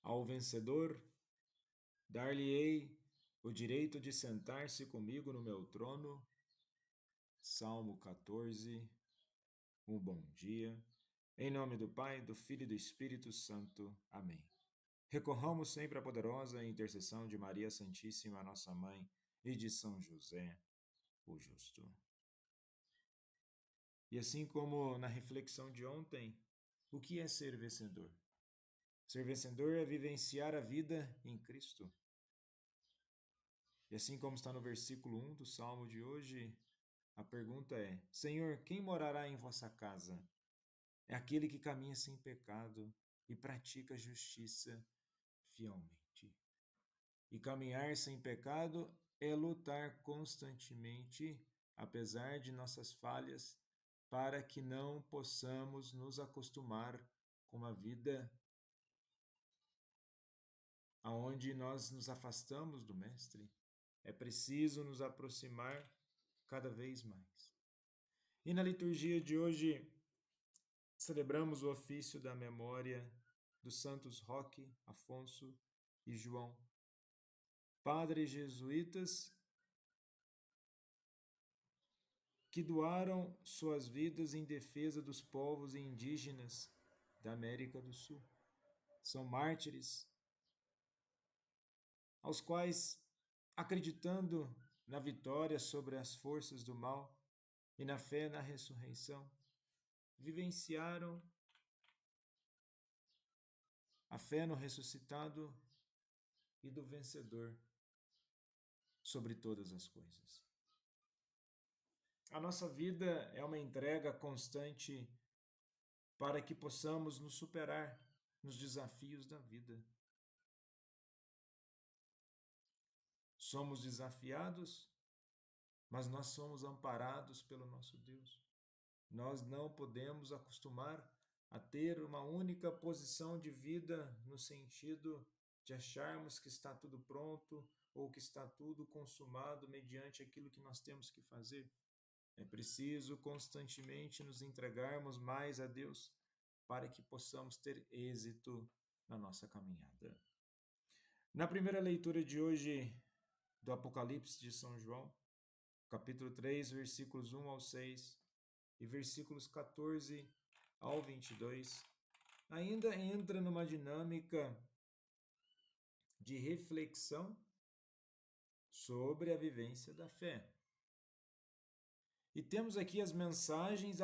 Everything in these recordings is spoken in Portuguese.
Ao vencedor, dar-lhe-ei o direito de sentar-se comigo no meu trono. Salmo 14, um bom dia. Em nome do Pai, do Filho e do Espírito Santo. Amém. Recorramos sempre à poderosa intercessão de Maria Santíssima, nossa Mãe, e de São José, o Justo. E assim como na reflexão de ontem, o que é ser vencedor? Ser vencedor é vivenciar a vida em Cristo. E assim como está no versículo 1 do Salmo de hoje, a pergunta é: Senhor, quem morará em vossa casa? É aquele que caminha sem pecado e pratica a justiça fielmente. E caminhar sem pecado é lutar constantemente, apesar de nossas falhas, para que não possamos nos acostumar com uma vida aonde nós nos afastamos do Mestre. É preciso nos aproximar cada vez mais. E na liturgia de hoje, celebramos o ofício da memória dos santos Roque, Afonso e João, padres jesuítas que doaram suas vidas em defesa dos povos indígenas da América do Sul. São mártires aos quais, acreditando na vitória sobre as forças do mal e na fé na ressurreição, vivenciaram a fé no ressuscitado e do vencedor sobre todas as coisas. A nossa vida é uma entrega constante para que possamos nos superar nos desafios da vida. Somos desafiados, mas nós somos amparados pelo nosso Deus. Nós não podemos acostumar a ter uma única posição de vida no sentido de acharmos que está tudo pronto ou que está tudo consumado mediante aquilo que nós temos que fazer. É preciso constantemente nos entregarmos mais a Deus para que possamos ter êxito na nossa caminhada. Na primeira leitura de hoje do Apocalipse de São João, capítulo 3, versículos 1 ao 6 e versículos 14 ao 22, ainda entra numa dinâmica de reflexão sobre a vivência da fé. E temos aqui as mensagens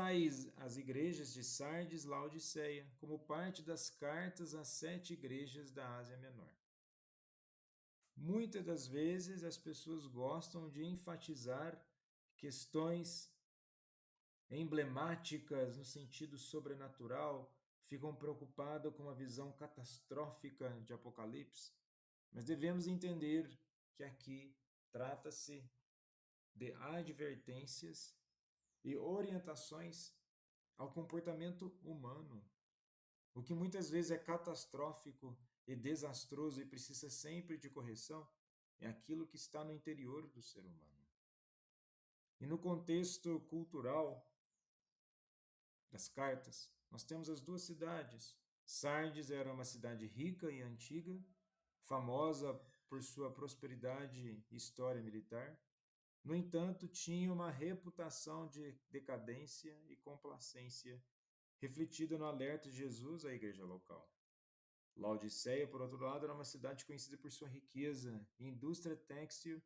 às igrejas de Sardes e Laodiceia, como parte das cartas às 7 igrejas da Ásia Menor. Muitas das vezes as pessoas gostam de enfatizar questões emblemáticas no sentido sobrenatural, ficam preocupadas com a visão catastrófica de Apocalipse, mas devemos entender que aqui trata-se de advertências e orientações ao comportamento humano, o que muitas vezes é catastrófico e desastroso e precisa sempre de correção, é aquilo que está no interior do ser humano. E no contexto cultural das cartas, nós temos as duas cidades. Sardes era uma cidade rica e antiga, famosa por sua prosperidade e história militar. No entanto, tinha uma reputação de decadência e complacência, refletida no alerta de Jesus à igreja local. Laodiceia, por outro lado, era uma cidade conhecida por sua riqueza, indústria têxtil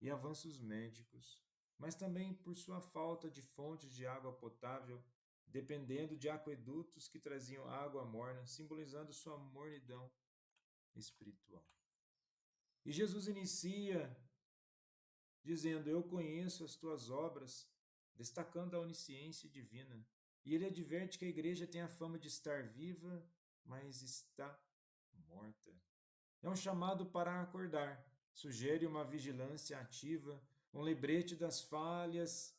e avanços médicos, mas também por sua falta de fontes de água potável, dependendo de aquedutos que traziam água morna, simbolizando sua mornidão espiritual. E Jesus inicia dizendo: Eu conheço as tuas obras, destacando a onisciência divina. E ele adverte que a igreja tem a fama de estar viva, mas está morta. É um chamado para acordar, sugere uma vigilância ativa, um lembrete das falhas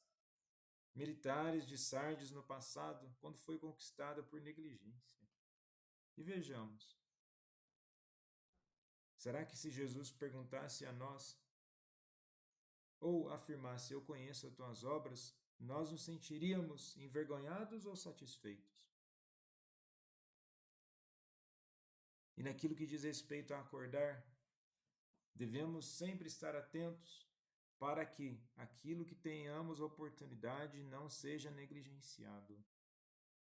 militares de Sardes no passado, quando foi conquistada por negligência. E vejamos, será que se Jesus perguntasse a nós, ou afirmasse, eu conheço as tuas obras, nós nos sentiríamos envergonhados ou satisfeitos? E naquilo que diz respeito a acordar, devemos sempre estar atentos para que aquilo que tenhamos oportunidade não seja negligenciado.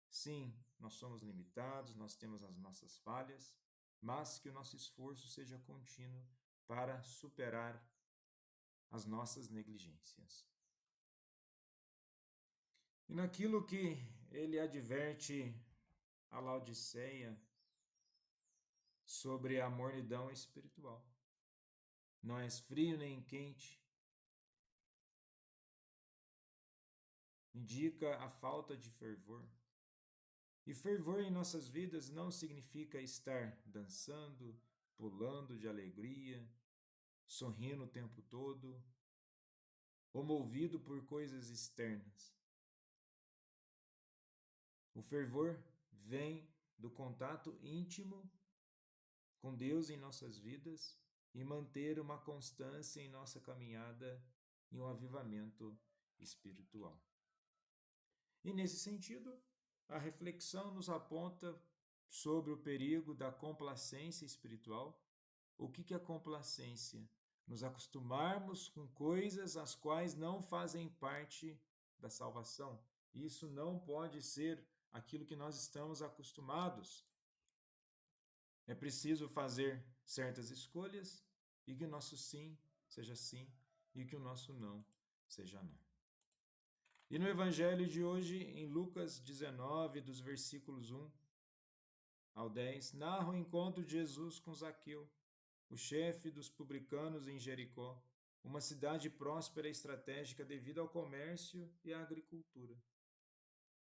Sim, nós somos limitados, nós temos as nossas falhas, mas que o nosso esforço seja contínuo para superar as nossas negligências. E naquilo que ele adverte a Laodiceia sobre a mornidão espiritual. Não és frio nem quente, indica a falta de fervor. E fervor em nossas vidas não significa estar dançando, pulando de alegria, sorrindo o tempo todo, ou movido por coisas externas. O fervor vem do contato íntimo com Deus em nossas vidas e manter uma constância em nossa caminhada e um avivamento espiritual. E nesse sentido, a reflexão nos aponta sobre o perigo da complacência espiritual. O que é complacência? Nos acostumarmos com coisas as quais não fazem parte da salvação. Isso não pode ser aquilo que nós estamos acostumados. É preciso fazer certas escolhas e que o nosso sim seja sim e que o nosso não seja não. E no evangelho de hoje, em Lucas 19, dos versículos 1 ao 10, narra o encontro de Jesus com Zaqueu, o chefe dos publicanos em Jericó, uma cidade próspera e estratégica devido ao comércio e à agricultura.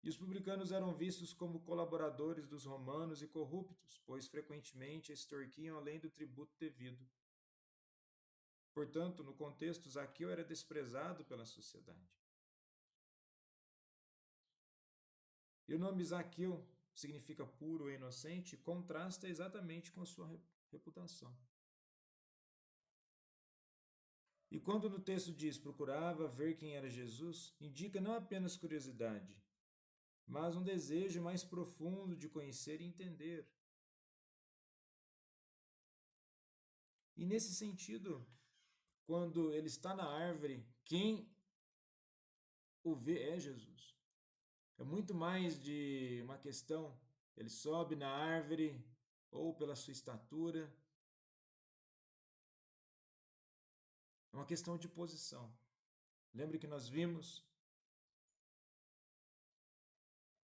E os publicanos eram vistos como colaboradores dos romanos e corruptos, pois frequentemente extorquiam além do tributo devido. Portanto, no contexto, Zaqueu era desprezado pela sociedade. E o nome Zaqueu significa puro ou inocente, contrasta exatamente com a sua reputação. E quando no texto diz procurava ver quem era Jesus, indica não apenas curiosidade, mas um desejo mais profundo de conhecer e entender. E nesse sentido, quando ele está na árvore, quem o vê é Jesus. É muito mais de uma questão, ele sobe na árvore ou pela sua estatura. É uma questão de posição. Lembre que nós vimos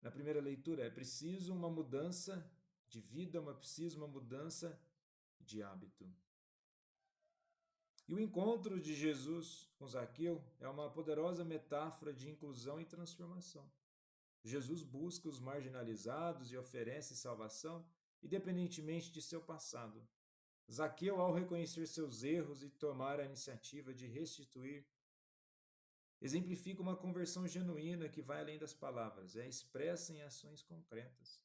na primeira leitura, é preciso uma mudança de vida, é preciso uma mudança de hábito. E o encontro de Jesus com Zaqueu é uma poderosa metáfora de inclusão e transformação. Jesus busca os marginalizados e oferece salvação, independentemente de seu passado. Zaqueu, ao reconhecer seus erros e tomar a iniciativa de restituir, exemplifica uma conversão genuína que vai além das palavras, é expressa em ações concretas.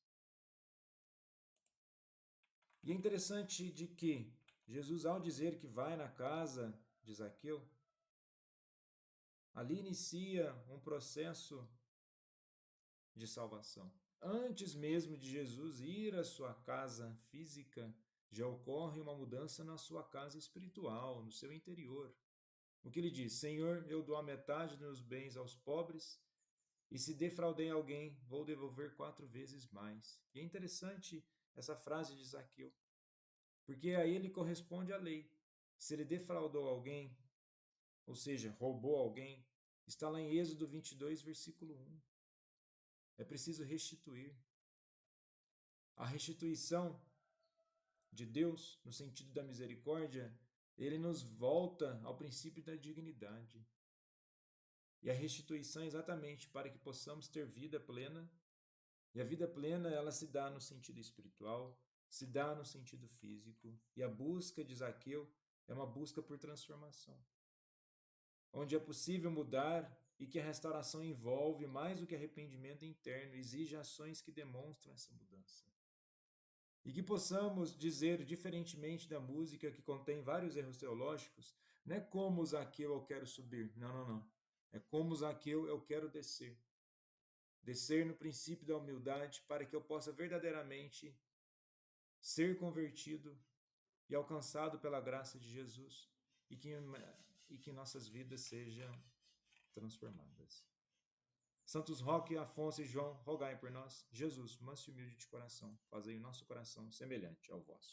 E é interessante de que Jesus, ao dizer que vai na casa de Zaqueu, ali inicia um processo de salvação. Antes mesmo de Jesus ir à sua casa física, já ocorre uma mudança na sua casa espiritual, no seu interior. O que ele diz? Senhor, eu dou a metade dos meus bens aos pobres, e se defraudei alguém, vou devolver 4 vezes mais. E é interessante essa frase de Zaqueu, porque a ele corresponde a lei. Se ele defraudou alguém, ou seja, roubou alguém, está lá em Êxodo 22, versículo 1. É preciso restituir. A restituição de Deus, no sentido da misericórdia, ele nos volta ao princípio da dignidade. E a restituição é exatamente para que possamos ter vida plena. E a vida plena, ela se dá no sentido espiritual, se dá no sentido físico. E a busca de Zaqueu é uma busca por transformação, onde é possível mudar e que a restauração envolve mais do que arrependimento interno, exige ações que demonstram essa mudança. E que possamos dizer, diferentemente da música que contém vários erros teológicos, não é como Zaqueu eu quero subir, não. É como Zaqueu eu quero descer. Descer no princípio da humildade para que eu possa verdadeiramente ser convertido e alcançado pela graça de Jesus e que nossas vidas sejam transformadas. Santos Roque, Afonso e João, rogai por nós. Jesus, manso e humilde de coração, fazei o nosso coração semelhante ao vosso.